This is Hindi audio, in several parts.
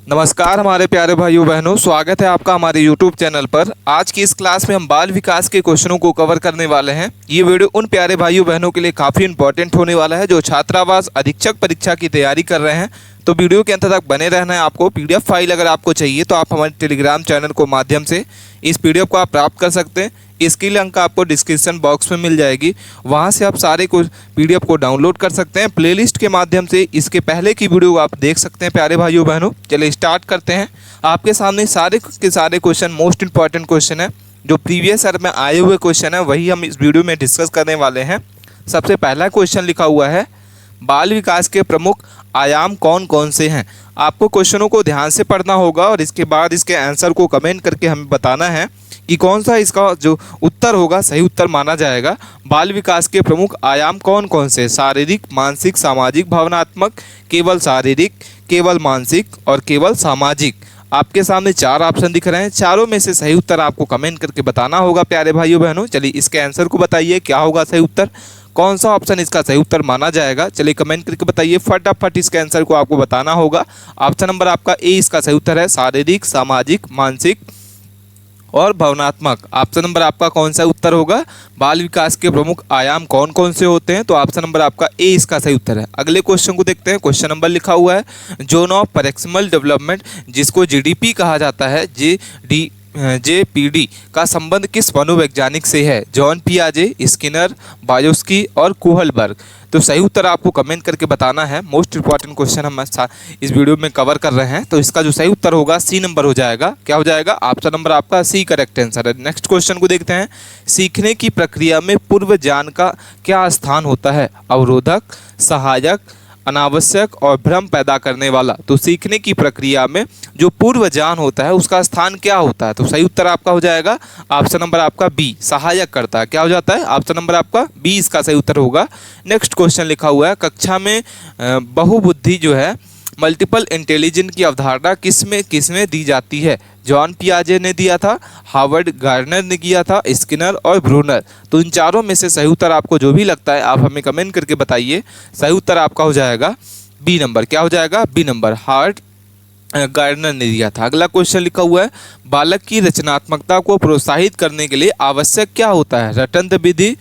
नमस्कार हमारे प्यारे भाइयों बहनों, स्वागत है आपका हमारे YouTube चैनल पर। आज की इस क्लास में हम बाल विकास के क्वेश्चनों को कवर करने वाले हैं। ये वीडियो उन प्यारे भाइयों बहनों के लिए काफ़ी इंपॉर्टेंट होने वाला है जो छात्रावास अधीक्षक परीक्षा की तैयारी कर रहे हैं। तो वीडियो के अंत तक बने रहना है। आपको PDF फाइल अगर आपको चाहिए तो आप हमारे टेलीग्राम चैनल को माध्यम से इस PDF को आप प्राप्त कर सकते हैं। इसकी लिंक आपको डिस्क्रिप्शन बॉक्स में मिल जाएगी, वहां से आप सारे को PDF को डाउनलोड कर सकते हैं। प्लेलिस्ट के माध्यम से इसके पहले की वीडियो आप देख सकते हैं प्यारे भाइयों बहनों। चलिए स्टार्ट करते हैं। आपके सामने सारे के सारे क्वेश्चन मोस्ट इंपॉर्टेंट क्वेश्चन है, जो प्रीवियस ईयर में आए हुए क्वेश्चन है वही हम इस वीडियो में डिस्कस करने वाले हैं। सबसे पहला क्वेश्चन लिखा हुआ है, बाल विकास के प्रमुख आयाम कौन कौन से हैं। आपको क्वेश्चनों को ध्यान से पढ़ना होगा और इसके बाद इसके आंसर को कमेंट करके हमें बताना है कि कौन सा इसका जो उत्तर होगा सही उत्तर माना जाएगा। बाल विकास के प्रमुख आयाम कौन कौन से? शारीरिक, मानसिक, सामाजिक, भावनात्मक, केवल शारीरिक, केवल मानसिक और केवल सामाजिक। आपके सामने चार ऑप्शन दिख रहे हैं, चारों में से सही उत्तर आपको कमेंट करके बताना होगा प्यारे भाइयों बहनों। चलिए इसके आंसर को बताइए, क्या होगा सही उत्तर, कौन सा ऑप्शन इसका सही उत्तर माना जाएगा। चलिए कमेंट करके बताइए, फटाफट इसके आंसर को आपको बताना होगा। ऑप्शन नंबर आपका ए इसका सही उत्तर है, शारीरिक, सामाजिक, मानसिक और भावनात्मक। ऑप्शन नंबर आपका कौन सा उत्तर होगा? बाल विकास के प्रमुख आयाम कौन कौन से होते हैं? तो ऑप्शन नंबर आपका ए इसका सही उत्तर है। अगले क्वेश्चन को देखते हैं। क्वेश्चन नंबर लिखा हुआ है, जोन ऑफ प्रैक्सिमल डेवलपमेंट जिसको GDP कहा जाता है, JPD का संबंध किस मनोवैज्ञानिक से है? जॉन पियाजे, स्किनर, बायोस्की और कोहलबर्ग। तो सही उत्तर आपको कमेंट करके बताना है। मोस्ट इंपॉर्टेंट क्वेश्चन हम इस वीडियो में कवर कर रहे हैं। तो इसका जो सही उत्तर होगा सी नंबर हो जाएगा। क्या हो जाएगा? ऑप्शन नंबर आपका सी करेक्ट आंसर है। नेक्स्ट क्वेश्चन को देखते हैं। सीखने की प्रक्रिया में पूर्व ज्ञान का क्या स्थान होता है? अवरोधक, सहायक, अनावश्यक और भ्रम पैदा करने वाला। तो सीखने की प्रक्रिया में जो पूर्व ज्ञान होता है उसका स्थान क्या होता है? तो सही उत्तर आपका हो जाएगा ऑप्शन नंबर आपका बी, सहायक करता है। क्या हो जाता है? ऑप्शन नंबर आपका बी इसका सही उत्तर होगा। नेक्स्ट क्वेश्चन लिखा हुआ है, कक्षा में बहुबुद्धि जो है मल्टीपल इंटेलिजेंस की अवधारणा किसमें दी जाती है? जॉन पियाजे ने दिया था, हार्वर्ड गार्डनर ने किया था, स्किनर और ब्रूनर। तो इन चारों में से सही उत्तर आपको जो भी लगता है आप हमें कमेंट करके बताइए। सही उत्तर आपका हो जाएगा बी नंबर। क्या हो जाएगा? बी नंबर, हार्वर्ड गार्डनर ने दिया था। अगला क्वेश्चन लिखा हुआ है, बालक की रचनात्मकता को प्रोत्साहित करने के लिए आवश्यक क्या होता है? रटंत विधि,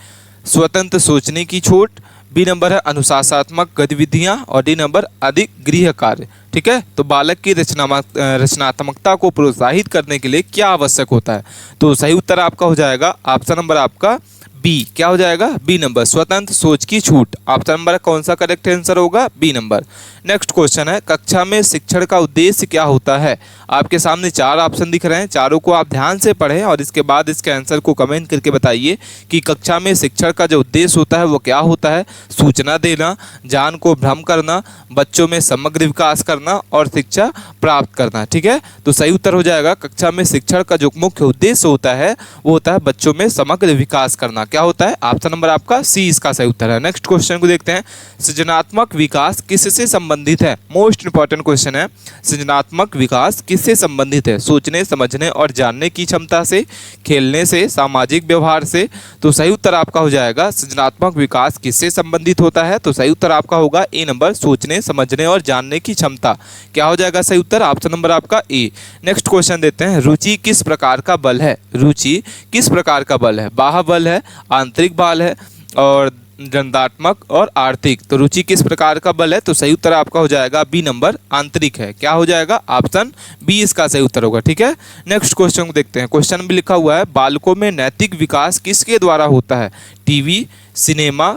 स्वतंत्र सोचने की छूट, बी नंबर है अनुशासनात्मक गतिविधियां और डी नंबर अधिक गृह कार्य। ठीक है, तो बालक की रचनात्मकता को प्रोत्साहित करने के लिए क्या आवश्यक होता है? तो सही उत्तर आपका हो जाएगा ऑप्शन नंबर आपका बी। क्या हो जाएगा? बी नंबर, स्वतंत्र सोच की छूट। ऑप्शन नंबर कौन सा करेक्ट आंसर होगा? B number. नेक्स्ट क्वेश्चन है, कक्षा में शिक्षण का उद्देश्य क्या होता है? आपके सामने चार ऑप्शन दिख रहे हैं, चारों को आप ध्यान से पढ़ें और इसके बाद इसके आंसर को कमेंट करके बताइए कि कक्षा में शिक्षण का जो उद्देश्य होता है वो क्या होता है? सूचना देना, ज्ञान को भ्रम करना, बच्चों में समग्र विकास करना और शिक्षा प्राप्त करना। ठीक है, तो सही उत्तर हो जाएगा, कक्षा में शिक्षण का जो मुख्य उद्देश्य होता है वो होता है बच्चों में समग्र विकास करना। क्या होता है? ऑप्शन नंबर आपका सी इसका सही उत्तर है। नेक्स्ट क्वेश्चन को देखते हैं, सृजनात्मक विकास किससे संबंधित है? मोस्ट इंपॉर्टेंट क्वेश्चन है, सृजनात्मक विकास किससे संबंधित है? सोचने, समझने और जानने की क्षमता से, खेलने से, सामाजिक व्यवहार से। तो सही उत्तर आपका हो जाएगा, सृजनात्मक विकास किससे संबंधित होता है? तो सही उत्तर आपका होगा ए नंबर, सोचने, समझने और जानने की क्षमता। क्या हो जाएगा सही उत्तर? ऑप्शन नंबर आपका ए। नेक्स्ट क्वेश्चन देते हैं, रुचि किस प्रकार का बल है? रुचि किस प्रकार का बल है? बाह्य बल है, आंतरिक बल है और दंडात्मक और आर्थिक। तो रुचि किस प्रकार का बल है? तो सही उत्तर आपका हो जाएगा बी नंबर, आंतरिक है। क्या हो जाएगा? ऑप्शन बी इसका सही उत्तर होगा। ठीक है, नेक्स्ट क्वेश्चन को देखते हैं। क्वेश्चन भी लिखा हुआ है, बालकों में नैतिक विकास किसके द्वारा होता है? टीवी, सिनेमा,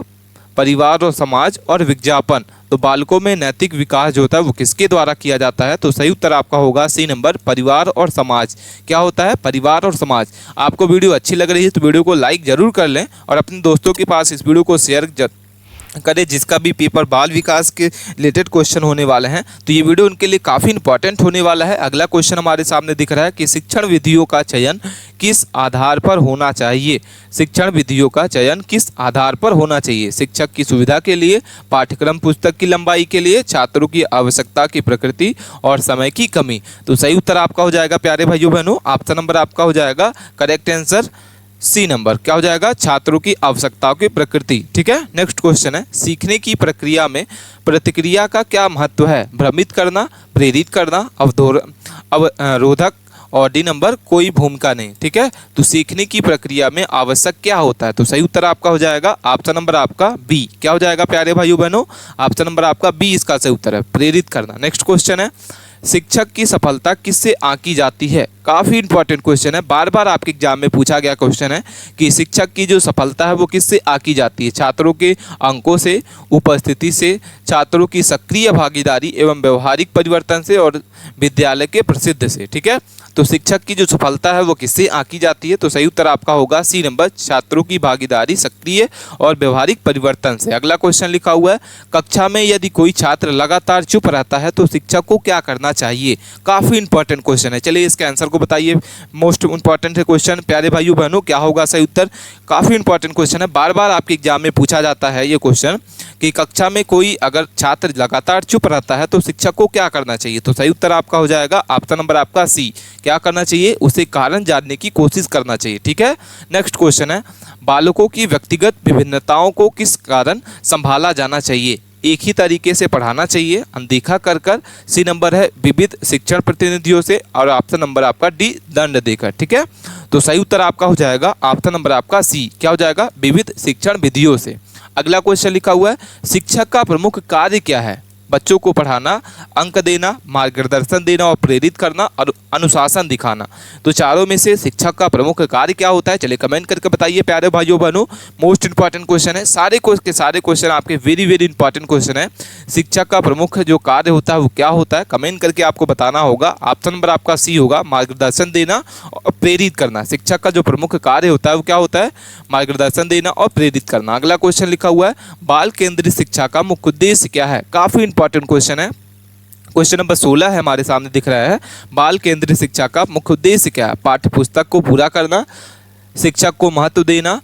परिवार और समाज और विज्ञापन। तो बालकों में नैतिक विकास जो होता है वो किसके द्वारा किया जाता है? तो सही उत्तर आपका होगा सी नंबर, परिवार और समाज। क्या होता है? परिवार और समाज। आपको वीडियो अच्छी लग रही है तो वीडियो को लाइक जरूर कर लें और अपने दोस्तों के पास इस वीडियो को शेयर करें जिसका भी पेपर बाल विकास के रिलेटेड क्वेश्चन होने वाले हैं। तो ये वीडियो उनके लिए काफ़ी इंपॉर्टेंट होने वाला है। अगला क्वेश्चन हमारे सामने दिख रहा है कि शिक्षण विधियों का चयन किस आधार पर होना चाहिए? शिक्षण विधियों का चयन किस आधार पर होना चाहिए? शिक्षक की सुविधा के लिए, पाठ्यक्रम पुस्तक की लंबाई के लिए, छात्रों की आवश्यकता की प्रकृति और समय की कमी। तो सही उत्तर आपका हो जाएगा प्यारे भाइयों बहनों, ऑप्शन नंबर आपका हो जाएगा करेक्ट आंसर सी नंबर क्या हो जाएगा, छात्रों की आवश्यकताओं की प्रकृति। ठीक है, नेक्स्ट क्वेश्चन है, सीखने की प्रक्रिया में प्रतिक्रिया का क्या महत्व है, भ्रमित करना, प्रेरित करना, अवरोधक, और डी नंबर कोई भूमिका नहीं। ठीक है, तो सीखने की प्रक्रिया में आवश्यक क्या होता है, तो सही उत्तर आपका हो जाएगा ऑप्शन नंबर आपका बी। क्या हो जाएगा प्यारे भाइयों बहनों, ऑप्शन नंबर आपका बी इसका सही उत्तर है, प्रेरित करना। नेक्स्ट क्वेश्चन है, शिक्षक की सफलता किससे आंकी जाती है। काफ़ी इंपॉर्टेंट क्वेश्चन है, बार बार आपके एग्जाम में पूछा गया क्वेश्चन है कि शिक्षक की जो सफलता है वो किससे आंकी जाती है। छात्रों के अंकों से, उपस्थिति से, छात्रों की सक्रिय भागीदारी एवं व्यवहारिक परिवर्तन से, और विद्यालय के प्रसिद्ध से। ठीक है, तो शिक्षक की जो सफलता है वो किससे आंकी जाती है, तो सही उत्तर आपका होगा सी नंबर, छात्रों की भागीदारी, सक्रिय और व्यवहारिक परिवर्तन से। अगला क्वेश्चन लिखा हुआ है, कक्षा में यदि कोई छात्र लगातार चुप रहता है तो शिक्षक को क्या करना चाहिए। काफ़ी इंपॉर्टेंट क्वेश्चन है, चलिए इसके आंसर को बताइए। मोस्ट इंपॉर्टेंट है क्वेश्चन प्यारे भाइयों बहनों, क्या होगा सही उत्तर। काफ़ी इंपॉर्टेंट क्वेश्चन है, बार बार आपके एग्जाम में पूछा जाता है ये क्वेश्चन कि कक्षा में कोई अगर छात्र लगातार चुप रहता है तो शिक्षक को क्या करना चाहिए, तो सही उत्तर आपका हो जाएगा ऑप्शन नंबर आपका सी। क्या करना चाहिए, उसे कारण जानने की कोशिश करना चाहिए। ठीक है, नेक्स्ट क्वेश्चन है, बालकों की व्यक्तिगत विभिन्नताओं को किस कारण संभाला जाना चाहिए। एक ही तरीके से पढ़ाना चाहिए, अनदेखा कर कर, सी नंबर है विविध शिक्षण प्रतिनिधियों से, और ऑप्शन नंबर आपका डी दंड देकर। ठीक है, तो सही उत्तर आपका हो जाएगा ऑप्शन नंबर आपका सी। क्या हो जाएगा, विविध शिक्षण विधियों से। अगला क्वेश्चन लिखा हुआ है, शिक्षक का प्रमुख कार्य क्या है। बच्चों को पढ़ाना, अंक देना, मार्गदर्शन देना और प्रेरित करना, और अनुशासन दिखाना। तो चारों में से शिक्षक का प्रमुख कार्य क्या होता है, चलिए कमेंट करके बताइए प्यारे भाइयों बहनों। मोस्ट इंपॉर्टेंट क्वेश्चन है, सारे क्वेश्चन आपके वेरी वेरी इंपॉर्टेंट क्वेश्चन है। शिक्षक का प्रमुख जो कार्य होता है वो क्या होता है, कमेंट करके आपको बताना होगा। ऑप्शन नंबर आपका सी होगा, मार्गदर्शन देना और प्रेरित करना। शिक्षक का जो प्रमुख कार्य होता है वो क्या होता है, मार्गदर्शन देना और प्रेरित करना। अगला क्वेश्चन लिखा हुआ है, बाल केंद्रित शिक्षा का मुख्य उद्देश्य क्या है। काफ़ी इंपॉर्टेंट क्वेश्चन है, क्वेश्चन नंबर 16 है हमारे सामने दिख रहा है, बाल केंद्रित शिक्षा का मुख्य उद्देश्य क्या है। पाठ्य पुस्तक को पूरा करना, शिक्षक को महत्व देना,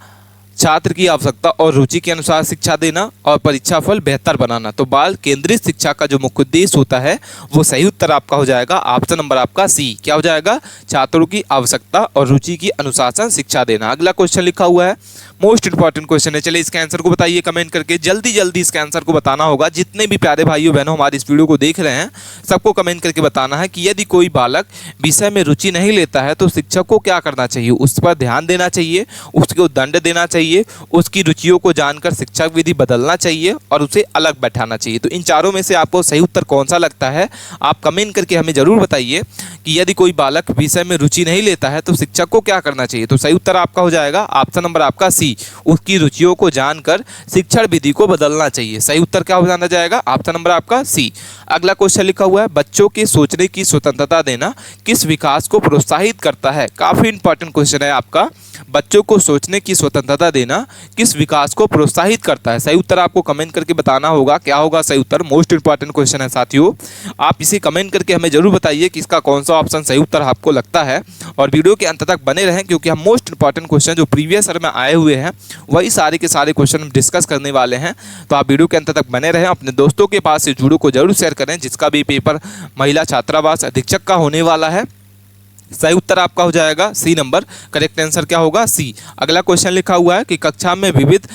छात्र की आवश्यकता और रुचि के अनुसार शिक्षा देना, और परीक्षा फल बेहतर बनाना। तो बाल केंद्रित शिक्षा का जो मुख्य उद्देश्य होता है वो सही उत्तर आपका हो जाएगा ऑप्शन नंबर आपका सी। क्या हो जाएगा, छात्रों की आवश्यकता और रुचि की अनुशासन शिक्षा देना। अगला क्वेश्चन लिखा हुआ है, मोस्ट इंपॉर्टेंट क्वेश्चन है, चलिए इसके आंसर को बताइए कमेंट करके। जल्दी जल्दी इसके आंसर को बताना होगा। जितने भी प्यारे भाइयों बहनों हमारी इस वीडियो को देख रहे हैं सबको कमेंट करके बताना है कि यदि कोई बालक विषय में रुचि नहीं लेता है तो शिक्षक को क्या करना चाहिए, उस पर ध्यान देना चाहिए, उसको दंड देना चाहिए, उसकी रुचियों को जानकर शिक्षक विधि बदलना चाहिए, और उसे अलग बैठाना चाहिए। तो इन चारों में से आपको सही उत्तर कौन सा लगता है, आप कमेंट करके हमें जरूर बताइए कि यदि कोई बालक विषय में रुचि नहीं लेता है तो शिक्षक को क्या करना चाहिए। तो सही उत्तर आपका हो जाएगा ऑप्शन नंबर आपका सी, उसकी रुचियों को जानकर शिक्षण विधि को बदलना चाहिए। सही उत्तर क्या हो जाना जाएगा, ऑप्शन नंबर आपका सी। अगला क्वेश्चन लिखा हुआ है, बच्चों के सोचने की स्वतंत्रता देना किस विकास को प्रोत्साहित करता है। काफी इंपॉर्टेंट क्वेश्चन है आपका, बच्चों को सोचने की स्वतंत्रता देना किस विकास को प्रोत्साहित करता है। सही उत्तर आपको कमेंट करके बताना होगा, क्या होगा सही उत्तर। मोस्ट इंपॉर्टेंट क्वेश्चन है साथियों, आप इसे कमेंट करके हमें जरूर बताइए कि इसका कौन सा ऑप्शन सही उत्तर आपको लगता है, और वीडियो के अंत तक बने रहें क्योंकि हम मोस्ट इंपॉर्टेंट क्वेश्चन जो प्रीवियस ईयर में आए हुए हैं वही सारे के सारे क्वेश्चन हम डिस्कस करने वाले हैं। तो आप वीडियो के अंत तक बने रहें, अपने दोस्तों के पास इस वीडियो को जरूर शेयर करें जिसका भी पेपर महिला छात्रावास अधीक्षक का होने वाला है। सही उत्तर आपका हो जाएगा सी नंबर, करेक्ट आंसर क्या होगा सी। अगला क्वेश्चन लिखा हुआ है कि कक्षा में विविध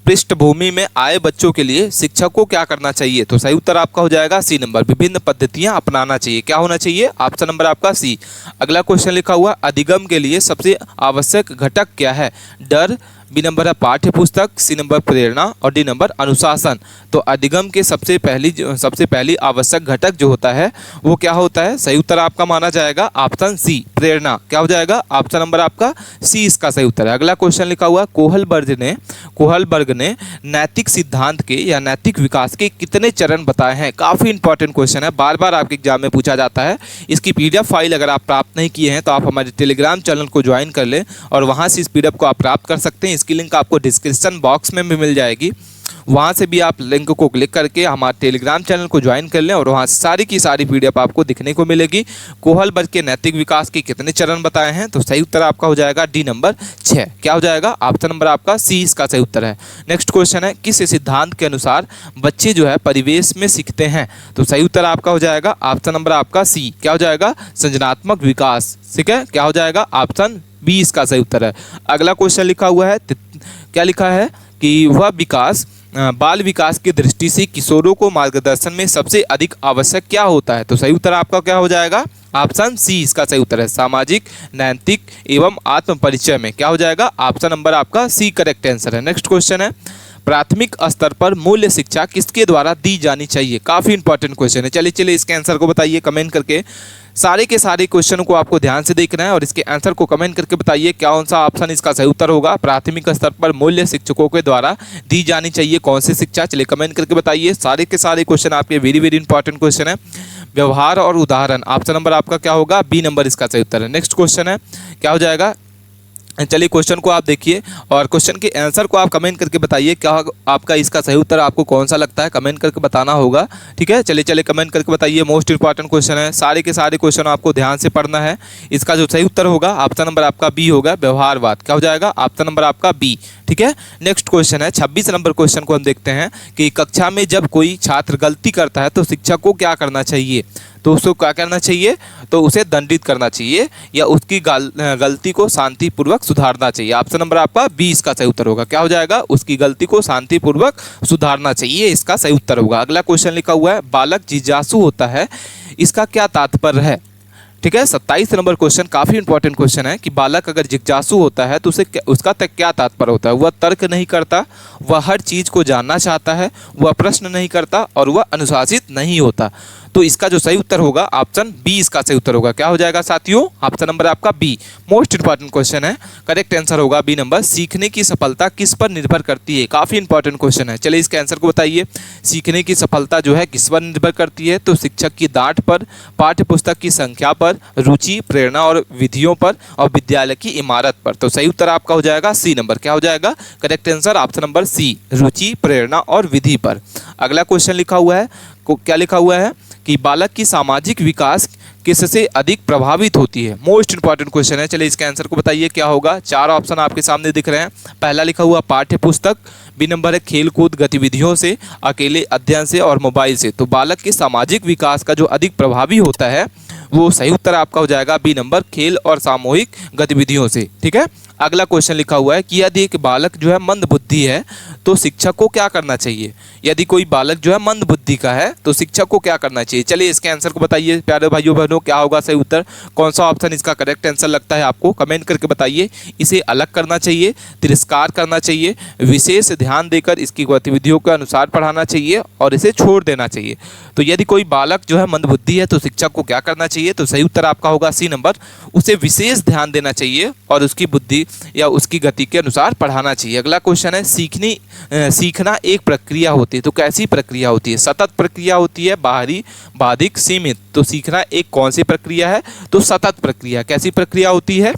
पृष्ठभूमि में आए बच्चों के लिए शिक्षक को क्या करना चाहिए। तो सही उत्तर आपका हो जाएगा सी नंबर, विभिन्न पद्धतियां अपनाना चाहिए। क्या होना चाहिए, ऑप्शन नंबर आपका सी। अगला क्वेश्चन लिखा हुआ, अधिगम के लिए सबसे आवश्यक घटक क्या है। डर, बी नंबर है पाठ्य पुस्तक, सी नंबर प्रेरणा, और डी नंबर अनुशासन। तो अधिगम के सबसे पहली आवश्यक घटक जो होता है वो क्या होता है। सही उत्तर आपका माना जाएगा ऑप्शन सी, प्रेरणा। क्या हो जाएगा, ऑप्शन नंबर आपका सी इसका सही उत्तर है। अगला क्वेश्चन लिखा हुआ, कोहलबर्ग ने नैतिक सिद्धांत के या नैतिक विकास के कितने चरण बताए हैं। काफ़ी इंपॉर्टेंट क्वेश्चन है, बार बार आपके एग्जाम में पूछा जाता है। इसकी PDF फाइल अगर आप प्राप्त नहीं किए हैं तो आप हमारे टेलीग्राम चैनल को ज्वाइन कर लें और वहाँ से इस PDF को आप प्राप्त कर सकते हैं। इसकी लिंक आपको डिस्क्रिप्शन बॉक्स में भी मिल जाएगी। वहाँ से भी आप लिंक को क्लिक करके हमारे टेलीग्राम चैनल को ज्वाइन कर लें और वहाँ से सारी की सारी PDF आपको दिखने को मिलेगी। कोहल वर्ग के नैतिक विकास के कितने चरण बताए हैं, तो सही उत्तर आपका हो जाएगा डी नंबर 6। क्या हो जाएगा, ऑप्शन नंबर आपका सी इसका सही उत्तर है। नेक्स्ट क्वेश्चन है, किस सिद्धांत के अनुसार बच्चे जो है परिवेश में सीखते हैं, तो सही उत्तर आपका हो जाएगा ऑप्शन नंबर आपका सी। क्या हो जाएगा, सृजनात्मक विकास। ठीक है, क्या हो जाएगा, ऑप्शन बी इसका सही उत्तर है। अगला क्वेश्चन लिखा हुआ है, क्या लिखा है कि वह विकास बाल विकास की दृष्टि से किशोरों को मार्गदर्शन में सबसे अधिक आवश्यक क्या होता है, तो सही उत्तर आपका क्या हो जाएगा, ऑप्शन सी इसका सही उत्तर है। सामाजिक, नैतिक एवं आत्म परिचय में। क्या हो जाएगा, ऑप्शन नंबर आपका सी करेक्ट आंसर है। नेक्स्ट क्वेश्चन है, प्राथमिक स्तर पर मूल्य शिक्षा किसके द्वारा दी जानी चाहिए। काफ़ी इंपॉर्टेंट क्वेश्चन है। चलिए इसके आंसर को बताइए कमेंट करके। सारे के सारे क्वेश्चनों को आपको ध्यान से देखना है और इसके आंसर को कमेंट करके बताइए कौन सा ऑप्शन इसका सही उत्तर होगा। प्राथमिक स्तर पर मूल्य शिक्षकों के द्वारा दी जानी चाहिए कौन सी शिक्षा, चलिए कमेंट करके बताइए। सारे के सारे क्वेश्चन आपके वेरी इंपॉर्टेंट क्वेश्चन है। व्यवहार और उदाहरण, ऑप्शन नंबर आपका क्या होगा, बी नंबर इसका सही उत्तर है। नेक्स्ट क्वेश्चन है, क्या हो जाएगा, चलिए क्वेश्चन को आप देखिए और क्वेश्चन के आंसर को आप कमेंट करके बताइए क्या आपका इसका सही उत्तर आपको कौन सा लगता है, कमेंट करके बताना होगा। ठीक है, चलिए कमेंट करके बताइए। मोस्ट इंपॉर्टेंट क्वेश्चन है, सारे के सारे क्वेश्चन आपको ध्यान से पढ़ना है। इसका जो सही उत्तर होगा ऑप्शन नंबर आपका बी होगा, व्यवहारवाद। क्या हो जाएगा, ऑप्शन नंबर आपका बी। ठीक है, नेक्स्ट क्वेश्चन है 26 नंबर क्वेश्चन को हम देखते हैं कि कक्षा में जब कोई छात्र गलती करता है तो शिक्षक को क्या करना चाहिए, तो उसको क्या करना चाहिए, तो उसे दंडित करना चाहिए या उसकी गलती को शांतिपूर्वक सुधारना चाहिए। ऑप्शन नंबर आपका बी इसका सही उत्तर होगा। क्या हो जाएगा, उसकी गलती को शांतिपूर्वक सुधारना चाहिए, इसका सही उत्तर होगा। अगला क्वेश्चन लिखा हुआ है, बालक जिज्ञासु होता है, इसका क्या तात्पर्य है। ठीक है, 27 नंबर क्वेश्चन काफ़ी इंपॉर्टेंट क्वेश्चन है कि बालक अगर जिज्ञासु होता है तो उसे उसका क्या तात्पर्य होता है। वह तर्क नहीं करता, वह हर चीज़ को जानना चाहता है, वह प्रश्न नहीं करता और वह अनुशासित नहीं होता। तो इसका जो सही उत्तर होगा ऑप्शन बी इसका सही उत्तर होगा। क्या हो जाएगा साथियों, ऑप्शन नंबर आपका बी। मोस्ट इंपॉर्टेंट क्वेश्चन है, करेक्ट आंसर होगा बी नंबर। सीखने की सफलता किस पर निर्भर करती है, काफ़ी इंपॉर्टेंट क्वेश्चन है। चलिए इसके आंसर को बताइए। सीखने की सफलता जो है किस पर निर्भर करती है, तो शिक्षक की डांट पर, पाठ्य पुस्तक की संख्या पर, रुचि, प्रेरणा और विधियों पर और विद्यालय की इमारत पर। तो सही उत्तर आपका हो जाएगा सी नंबर। क्या हो जाएगा, correct answer option number C, रुचि, प्रेरणा और विधि पर। अगला क्वेश्चन लिखा हुआ है, क्या लिखा हुआ है कि बालक की सामाजिक विकास किससे अधिक प्रभावित होती है। मोस्ट इंपॉर्टेंट क्वेश्चन है। चलिए इसके आंसर को बताइए क्या होगा। 4 ऑप्शन आपके सामने दिख रहे हैं। पहला लिखा हुआ पाठ्य पुस्तक, बी नंबर है खेल कूद गतिविधियों से, अकेले अध्ययन से और मोबाइल से। तो बालक के सामाजिक विकास का जो अधिक प्रभावी होता है वो सही उत्तर आपका हो जाएगा बी नंबर, खेल और सामूहिक गतिविधियों से। ठीक है, अगला क्वेश्चन लिखा हुआ है कि यदि एक बालक जो है मंद बुद्धि है तो शिक्षक को क्या करना चाहिए। यदि कोई बालक जो है मंद बुद्धि का है तो शिक्षक को क्या करना चाहिए। चलिए इसके आंसर को बताइए प्यारे भाइयों बहनों, क्या होगा सही उत्तर, कौन सा ऑप्शन इसका करेक्ट आंसर लगता है आपको, कमेंट करके बताइए। इसे अलग करना चाहिए, तिरस्कार करना चाहिए, विशेष ध्यान देकर इसकी गतिविधियों के अनुसार पढ़ाना चाहिए और इसे छोड़ देना चाहिए। तो यदि कोई बालक जो है मंद बुद्धि है तो शिक्षक को क्या करना चाहिए, तो सही उत्तर आपका होगा सी नंबर, उसे विशेष ध्यान देना चाहिए और उसकी बुद्धि या उसकी गति के अनुसार पढ़ाना चाहिए। अगला क्वेश्चन है, सीखना एक प्रक्रिया होती है, तो कैसी प्रक्रिया होती है। सतत प्रक्रिया होती है, बाहरी, बाधिक, सीमित। तो सीखना एक कौन सी प्रक्रिया है, तो सतत प्रक्रिया। कैसी प्रक्रिया होती है,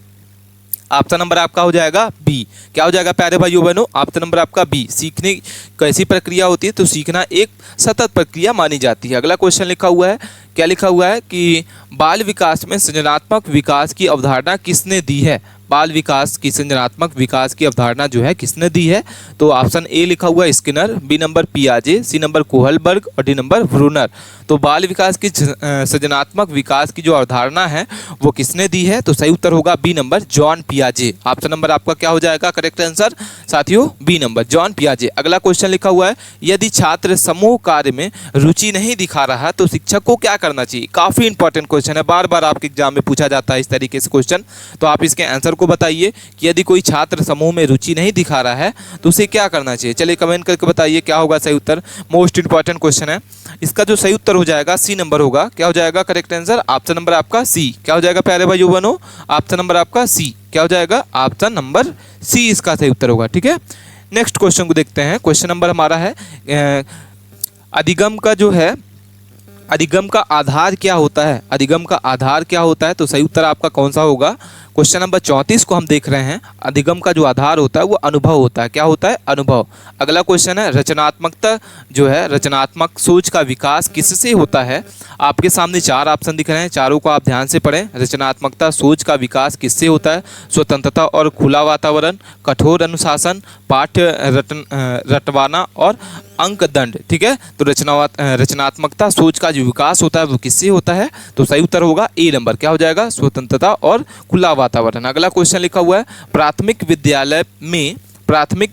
ऑप्शन नंबर आपका हो जाएगा बी। क्या हो जाएगा प्यारे भाइयों बहनों, ऑप्शन नंबर आपका बी। सीखने कैसी प्रक्रिया होती है, तो सीखना एक सतत प्रक्रिया मानी जाती है। अगला क्वेश्चन लिखा हुआ है, क्या लिखा हुआ है कि बाल विकास में सृजनात्मक विकास की अवधारणा किसने दी है। बाल विकास की सृजनात्मक विकास की अवधारणा जो है किसने दी है, तो ऑप्शन ए लिखा हुआ है स्किनर, बी नंबर पियाजे, सी नंबर कोहलबर्ग और डी नंबर ब्रूनर। तो बाल विकास की सृजनात्मक विकास की जो अवधारणा है वो किसने दी है, तो सही उत्तर होगा बी नंबर, जॉन पियाजे। ऑप्शन नंबर आपका क्या हो जाएगा करेक्ट आंसर साथियों, बी नंबर, जॉन पियाजे। अगला क्वेश्चन लिखा हुआ है, यदि छात्र समूह कार्य में रुचि नहीं दिखा रहा है तो शिक्षक को क्या करना चाहिए। काफ़ी इंपॉर्टेंट क्वेश्चन है, बार बार आपके एग्जाम में पूछा जाता है इस तरीके से क्वेश्चन। तो आप इसके आंसर को बताइए कि यदि कोई छात्र समूह में रुचि नहीं दिखा रहा है तो उसे क्या करना चाहिए। चलिए कमेंट करके बताइए क्या होगा सही उत्तर। मोस्ट इंपॉर्टेंट क्वेश्चन है, इसका जो सही उत्तर हो जाएगा सी नंबर होगा। क्या हो जाएगा करेक्ट आंसर, ऑप्शन नंबर आपका सी। क्या हो जाएगा प्यारे भाइयों बहनों, ऑप्शन नंबर आपका सी। क्या हो जाएगा, ऑप्शन नंबर सी इसका सही उत्तर होगा। ठीक है, नेक्स्ट क्वेश्चन को देखते हैं। क्वेश्चन नंबर हमारा है अधिगम का जो है अधिगम का आधार क्या होता है? अधिगम का आधार क्या होता है? तो सही उत्तर आपका कौन सा होगा? क्वेश्चन नंबर 34 को हम देख रहे हैं। अधिगम का जो आधार होता है वो अनुभव होता है। क्या होता है? अनुभव। अगला क्वेश्चन है रचनात्मकता जो है, रचनात्मक सोच का विकास किससे होता है? आपके सामने 4 ऑप्शन दिख रहे हैं, चारों को आप ध्यान से पढ़ें। रचनात्मकता सोच का विकास किससे होता है? स्वतंत्रता और खुला वातावरण, कठोर अनुशासन, पाठ्य रटवाना और अंक दंड। ठीक है, तो रचनात्मकता सोच का जो विकास होता है वो किससे होता है? तो सही उत्तर होगा ए नंबर। क्या हो जाएगा? स्वतंत्रता और खुला वातावरण। अगला क्वेश्चन लिखा हुआ है प्राथमिक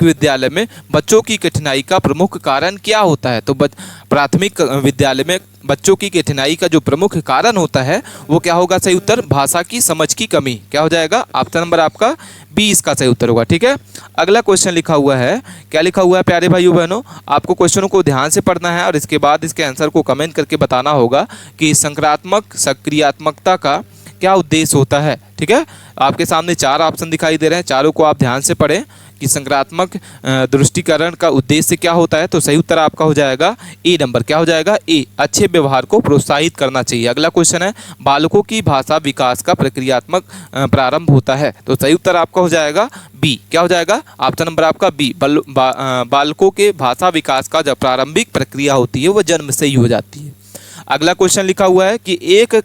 विद्यालय में बच्चों की कठिनाई का प्रमुख कारण क्या होता है? तो प्राथमिक विद्यालय में बच्चों की कठिनाई का जो प्रमुख कारण होता है वो क्या होगा? सही उत्तर भाषा की समझ की कमी। क्या हो जाएगा? ऑप्शन नंबर आपका बी इसका सही उत्तर होगा। ठीक है, अगला क्वेश्चन लिखा हुआ है, क्या लिखा हुआ है प्यारे भाइयों बहनों? आपको क्वेश्चनों को ध्यान से पढ़ना है और इसके बाद इसके आंसर को कमेंट करके बताना होगा कि संक्रात्मक सक्रियात्मकता का क्या उद्देश्य होता है। ठीक है, आपके सामने 4 ऑप्शन दिखाई दे रहे हैं, चारों को आप ध्यान से पढ़ें कि संक्रात्मक दृष्टिकरण का उद्देश्य क्या होता है। तो सही उत्तर आपका हो जाएगा ए नंबर। क्या हो जाएगा? ए, अच्छे व्यवहार को प्रोत्साहित करना चाहिए। अगला क्वेश्चन है बालकों की भाषा विकास का प्रक्रियात्मक प्रारंभ होता है। तो सही उत्तर आपका हो जाएगा बी। क्या हो जाएगा? ऑप्शन नंबर आपका बी। बालकों के भाषा विकास का जो प्रारंभिक प्रक्रिया होती है वो जन्म से ही हो जाती है। अगला क्वेश्चन लिखा हुआ है कि एक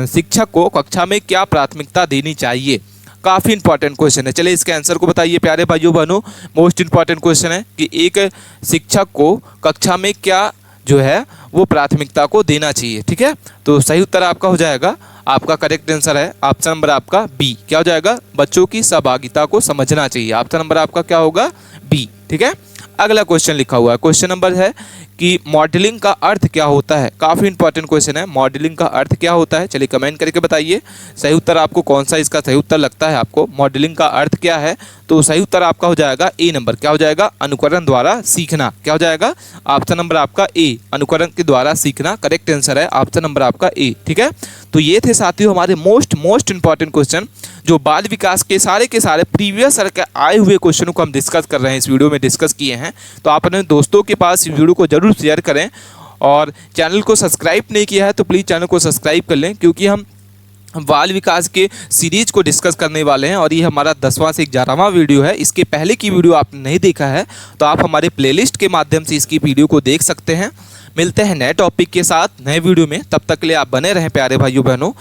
शिक्षक को कक्षा में क्या प्राथमिकता देनी चाहिए? काफ़ी इंपॉर्टेंट क्वेश्चन है, चलिए इसके आंसर को बताइए प्यारे भाइयों बहनों। मोस्ट इंपॉर्टेंट क्वेश्चन है कि एक शिक्षक को कक्षा में क्या जो है वो प्राथमिकता को देना चाहिए। ठीक है, तो सही उत्तर आपका हो जाएगा, आपका करेक्ट आंसर है ऑप्शन नंबर आपका बी। क्या हो जाएगा? बच्चों की सहभागिता को समझना चाहिए। ऑप्शन नंबर आपका क्या होगा? बी। ठीक है, अगला क्वेश्चन लिखा हुआ है, क्वेश्चन नंबर है कि मॉडलिंग का अर्थ क्या होता है? काफ़ी इंपॉर्टेंट क्वेश्चन है, मॉडलिंग का अर्थ क्या होता है? चलिए कमेंट करके बताइए सही उत्तर आपको कौन सा इसका सही उत्तर लगता है आपको। मॉडलिंग का अर्थ क्या है? तो सही उत्तर आपका हो जाएगा ए नंबर। क्या हो जाएगा? अनुकरण द्वारा सीखना। क्या हो जाएगा? ऑप्शन नंबर आपका ए, अनुकरण के द्वारा सीखना करेक्ट आंसर है, ऑप्शन नंबर आपका ए। ठीक है, तो ये थे साथियों हमारे मोस्ट इंपॉर्टेंट क्वेश्चन जो बाल विकास के सारे प्रीवियस ईयर के आए हुए क्वेश्चनों को हम डिस्कस कर रहे हैं, इस वीडियो में डिस्कस किए हैं। तो आप अपने दोस्तों के पास इस वीडियो को जरूर शेयर करें और चैनल को सब्सक्राइब नहीं किया है तो प्लीज़ चैनल को सब्सक्राइब कर लें, क्योंकि हम बाल विकास के सीरीज को डिस्कस करने वाले हैं और ये हमारा 10वां से 11वां वीडियो है। इसके पहले की वीडियो आपने नहीं देखा है तो आप हमारे प्लेलिस्ट के माध्यम से इसकी वीडियो को देख सकते हैं। मिलते हैं नए टॉपिक के साथ नए वीडियो में, तब तक के लिए आप बने रहें प्यारे भाइयों बहनों।